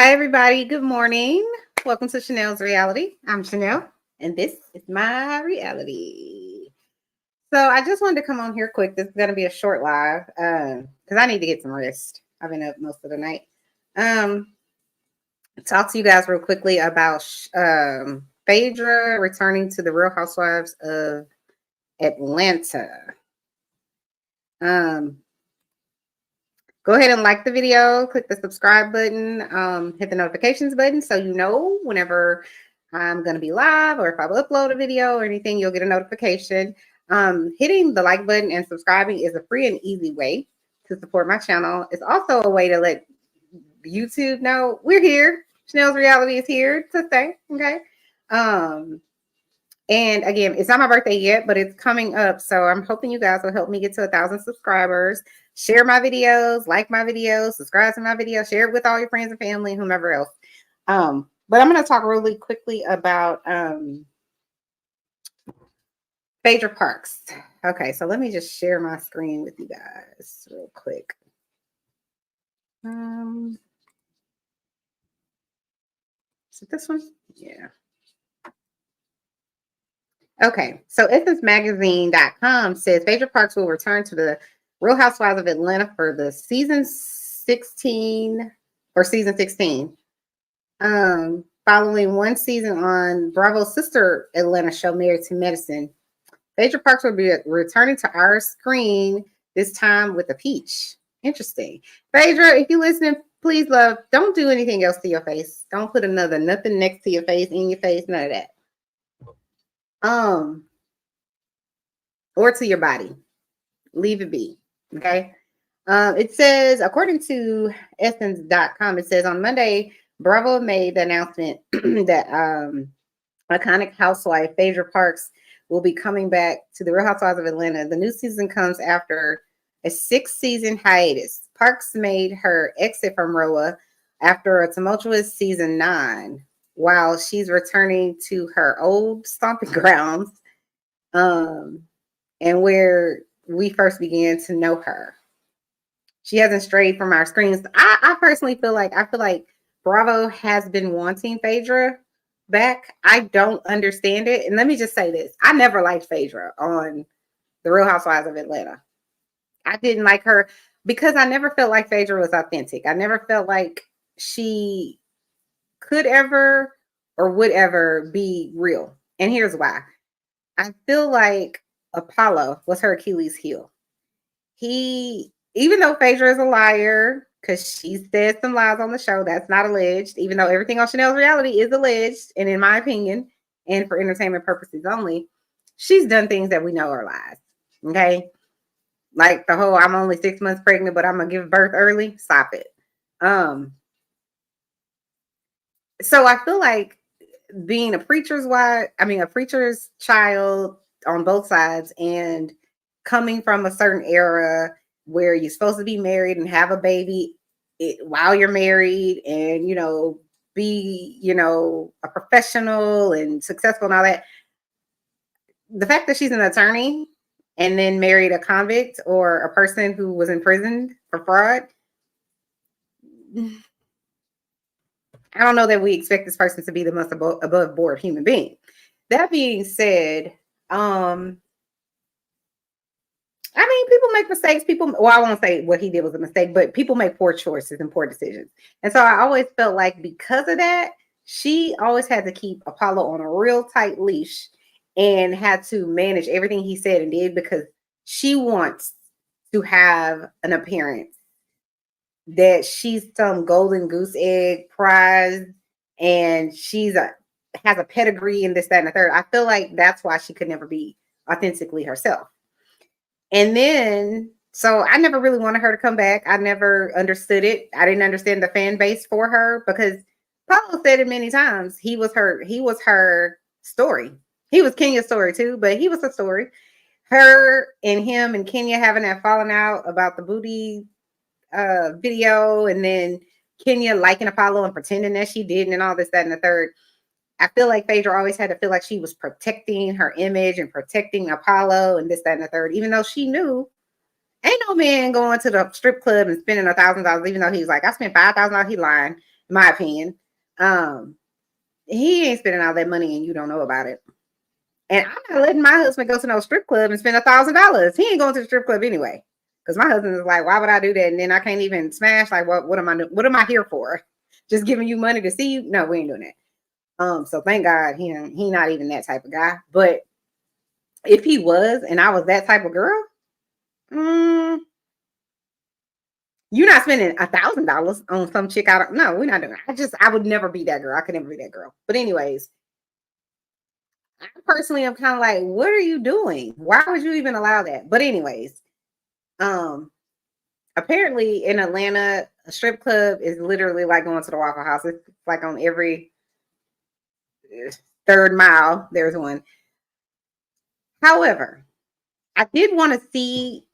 Hi, everybody. Good morning. Welcome to Chanel's Reality. I'm Chanel, and this is my reality. So I just wanted to come on here quick. This is going to be a short live because I need to get some rest. I've been up most of the night. Talk to you guys real quickly about Phaedra returning to the Real Housewives of Atlanta. Go ahead and like the video, click the subscribe button, hit the notifications button so you know whenever I'm going to be live or if I upload a video or anything, you'll get a notification. Hitting the like button and subscribing is a free and easy way to support my channel. It's also a way to let YouTube know we're here. Chanel's Reality is here to stay, okay? And again, it's not my birthday yet, but it's coming up. So I'm hoping you guys will help me get to 1,000 subscribers. Share my videos, like my videos, subscribe to my videos, share it with all your friends and family and whomever else. But I'm going to talk really quickly about Phaedra Parks. Okay, so let me just share my screen with you guys real quick. Is it this one? Yeah. Okay, so EssenceMagazine.com says Phaedra Parks will return to the Real Housewives of Atlanta for the season 16. Following one season on Bravo's sister Atlanta show, Married to Medicine, Phaedra Parks will be returning to our screen this time with a peach. Interesting. Phaedra, if you're listening, please, love, don't do anything else to your face. Don't put nothing next to your face, in your face, none of that. Or to your body. Leave it be. Okay. It says, according to Essence.com, it says on Monday, Bravo made the announcement that iconic housewife Phaedra Parks will be coming back to the Real Housewives of Atlanta. The new season comes after a 6-season hiatus. Parks made her exit from RHOA after a tumultuous season 9, while she's returning to her old stomping grounds, and where we first began to know her. She hasn't strayed from our screens. I personally feel like Bravo has been wanting Phaedra back. I don't understand it. And let me just say this. I never liked Phaedra on the Real Housewives of Atlanta. I didn't like her because I never felt like Phaedra was authentic. I never felt like she could ever or would ever be real. And here's why. I feel like Apollo was her Achilles heel. Even though Phaedra is a liar, because she said some lies on the show, that's not alleged, even though everything on Chanel's Reality is alleged, and in my opinion, and for entertainment purposes only, she's done things that we know are lies. Okay? Like the whole, I'm only 6 months pregnant, but I'm going to give birth early. Stop it. So I feel like being a preacher's child on both sides, and coming from a certain era where you're supposed to be married and have a baby while you're married, and be a professional and successful and all that. The fact that she's an attorney and then married a convict or a person who was imprisoned for fraud, I don't know that we expect this person to be the most above board human being. That being said, people make mistakes. I won't say what he did was a mistake, but people make poor choices and poor decisions. And so I always felt like because of that, she always had to keep Apollo on a real tight leash and had to manage everything he said and did, because she wants to have an appearance that she's some golden goose egg prize and has a pedigree and this, that, and the third. I feel like that's why she could never be authentically herself. And then, so I never really wanted her to come back. I never understood it. I didn't understand the fan base for her, because Paulo said it many times. He was her story. He was Kenya's story too, but he was her story. Her and him and Kenya having that falling out about the booty video, and then Kenya liking Apollo and pretending that she didn't, and all this, that, and the third. I feel like Phaedra always had to feel like she was protecting her image and protecting Apollo and this, that, and the third, even though she knew ain't no man going to the strip club and spending $1,000, even though he was like, I spent $5,000, he lying. my opinion. He ain't spending all that money and you don't know about it. And I'm not letting my husband go to no strip club and spend $1,000. He ain't going to the strip club anyway. Because my husband is like, why would I do that? And then I can't even smash. Like, what am I here for? Just giving you money to see you? No, we ain't doing that. So thank God he not even that type of guy. But if he was, and I was that type of girl, you're not spending $1,000 on some chick. No, we're not doing it. I would never be that girl. I could never be that girl. But anyways, I personally am kind of like, what are you doing? Why would you even allow that? But anyways, apparently in Atlanta, a strip club is literally like going to the Waffle House. It's like on every third mile, there's one. However, I did want to see,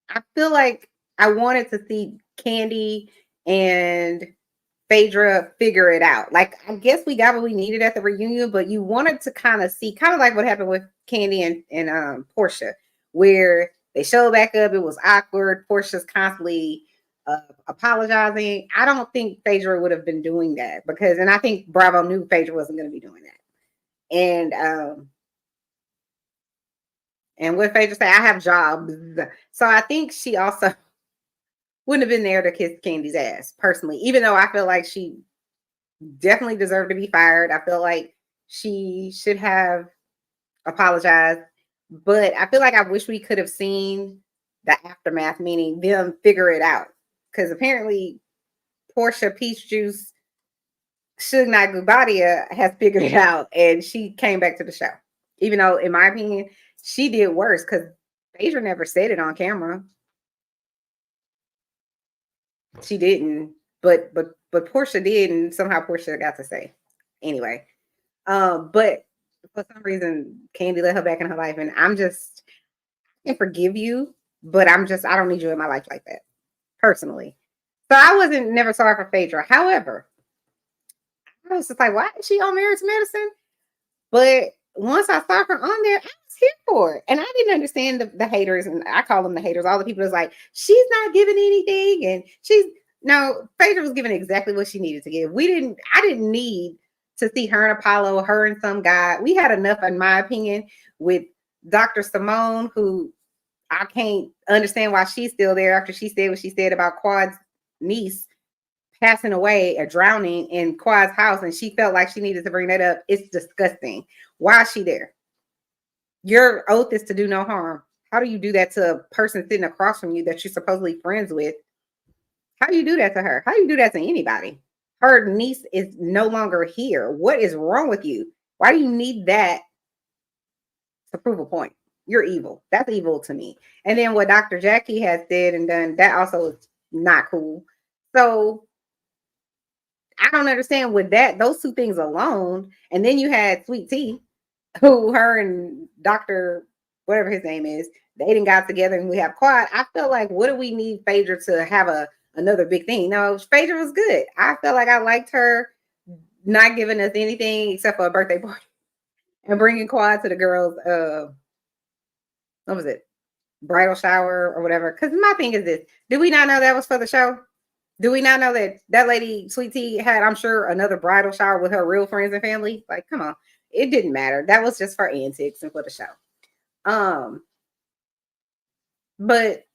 I feel like I wanted to see Kandi and Phaedra figure it out. Like, I guess we got what we needed at the reunion, but you wanted to kind of see, kind of like what happened with Kandi and Porsha, where they showed back up. It was awkward. Porsha's constantly apologizing. I don't think Phaedra would have been doing that and I think Bravo knew Phaedra wasn't going to be doing that. And what Phaedra say, I have jobs. So I think she also wouldn't have been there to kiss Kandi's ass, personally, even though I feel like she definitely deserved to be fired. I feel like she should have apologized, but I feel like I wish we could have seen the aftermath, meaning them figure it out. Because apparently Porsha Peach Juice Suge Knight Gubadia has figured it out, and she came back to the show. Even though, in my opinion, she did worse because Phaedra never said it on camera. She didn't, but Porsha did, and somehow Porsha got to say. Anyway, but for some reason, Kandi let her back in her life, and I can forgive you, but I don't need you in my life like that, personally. So I wasn't never sorry for Phaedra. However, I was just like, why is she on Married to Medicine? But once I saw her on there, I was here for it. And I didn't understand the haters, and I call them the haters. All the people was like, she's not giving anything, and Phaedra was giving exactly what she needed to give. I didn't need to see her and Apollo, her and some guy. We had enough, in my opinion, with Dr. Simone, who I can't understand why she's still there after she said what she said about Quad's niece passing away or drowning in Quad's house, and she felt like she needed to bring that up. It's disgusting. Why is she there? Your oath is to do no harm. How do you do that to a person sitting across from you that you're supposedly friends with? How do you do that to her? How do you do that to anybody? Her niece is no longer here. What is wrong with you? Why do you need that to prove a point? You're evil. That's evil to me. And then what Dr. Jackie has said and done, that also is not cool. So I don't understand with those two things alone. And then you had Sweet Tea, who her and Dr. whatever his name is, they didn't got together, and we have Quad. I felt like, what do we need Phaedra to have another big thing? No, Phaedra was good. I felt like I liked her not giving us anything except for a birthday party and bringing Quad to the girls. What was it? Bridal shower or whatever. Because my thing is this: did we not know that was for the show? Do we not know that lady Sweet Tea had, I'm sure, another bridal shower with her real friends and family? Like, come on. It didn't matter. That was just for antics and for the show. But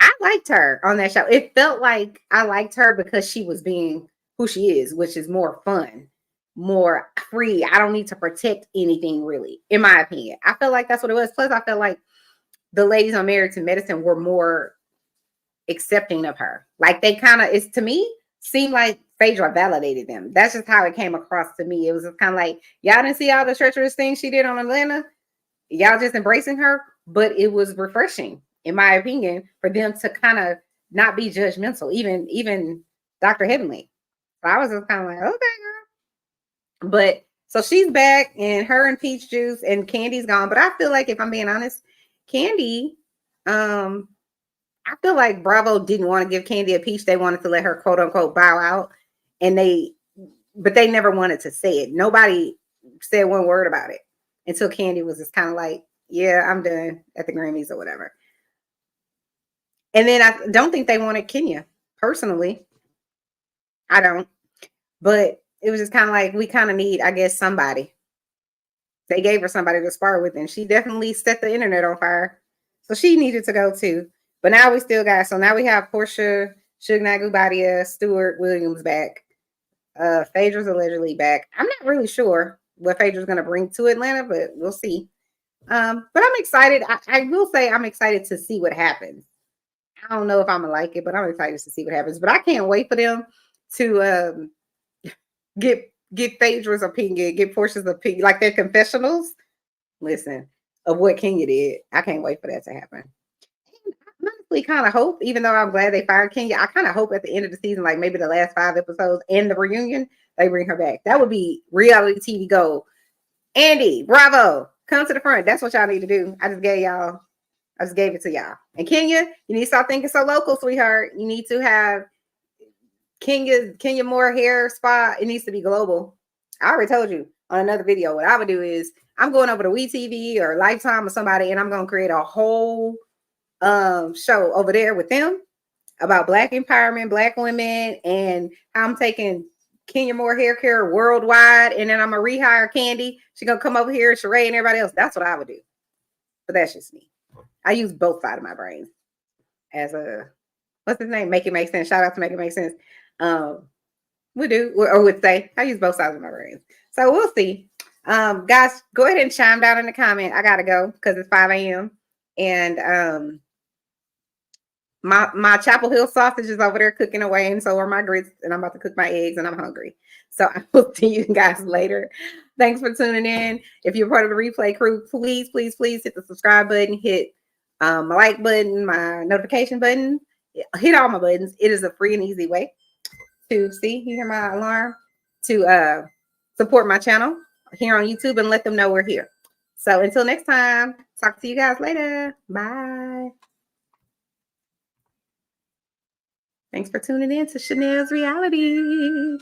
I liked her on that show. It felt like I liked her because she was being who she is, which is more fun, more free. I don't need to protect anything, really, in my opinion. I felt like that's what it was. Plus, I felt like the ladies on Married to Medicine were more accepting of her. Like, they kind of, it's to me, seemed like Phaedra validated them. That's just how it came across to me. It was just kind of like, y'all didn't see all the treacherous things she did on Atlanta. Y'all just embracing her. But it was refreshing, in my opinion, for them to kind of not be judgmental, even Dr. Heavenly. So I was just kind of like, okay, girl. But so she's back, and her and Peach Juice and Kandi's gone. But I feel like, if I'm being honest, Kandi, I feel like Bravo didn't want to give Kandi a peach. They wanted to let her, quote unquote, bow out. But they never wanted to say it. Nobody said one word about it until Kandi was just kind of like, yeah, I'm done at the Grammys or whatever. And then I don't think they wanted Kenya, personally. I don't. But it was just kind of like, we kind of need, I guess, somebody. They gave her somebody to spar with, and she definitely set the internet on fire. So she needed to go too. But now we still got, so now we have Porsha, Suge Knight Gubadia, Stewart Williams back. Phaedra's allegedly back. I'm not really sure what Phaedra's going to bring to Atlanta, but we'll see. But I'm excited. I will say I'm excited to see what happens. I don't know if I'm going to like it, but I'm excited to see what happens. But I can't wait for them to get Phaedra's opinion, get Porsha's opinion, like their confessionals. Listen, of what Kenya did. I can't wait for that to happen. I honestly kind of hope, even though I'm glad they fired Kenya, I kind of hope at the end of the season, like maybe the last 5 episodes and the reunion, they bring her back. That would be reality TV gold. Andy, bravo. Come to the front. That's what y'all need to do. I just gave it to y'all. And Kenya, you need to stop thinking so local, sweetheart. You need to have Kenya Moore hair spa. It needs to be global. I already told you on another video. What I would do is I'm going over to WeTV or Lifetime or somebody, and I'm going to create a whole show over there with them about Black empowerment, Black women, and how I'm taking Kenya Moore hair care worldwide, and then I'm gonna rehire Kandi. She's gonna come over here, Sheree, and everybody else. That's what I would do. But that's just me. I use both sides of my brain as a, what's his name? Make It Make Sense. Shout out to Make It Make Sense. We do, or would say, I use both sides of my brain. So we'll see. Guys, go ahead and chime down in the comment. I gotta go because it's 5 a.m. And my Chapel Hill sausage is over there cooking away, and so are my grits, and I'm about to cook my eggs, and I'm hungry. So I will see you guys later. Thanks for tuning in. If you're part of the replay crew, please, please, please hit the subscribe button, hit my like button, my notification button, hit all my buttons. It is a free and easy way to see, you hear my alarm, to support my channel here on YouTube and let them know we're here. So until next time, talk to you guys later. Bye. Thanks for tuning in to Chanel's Reality.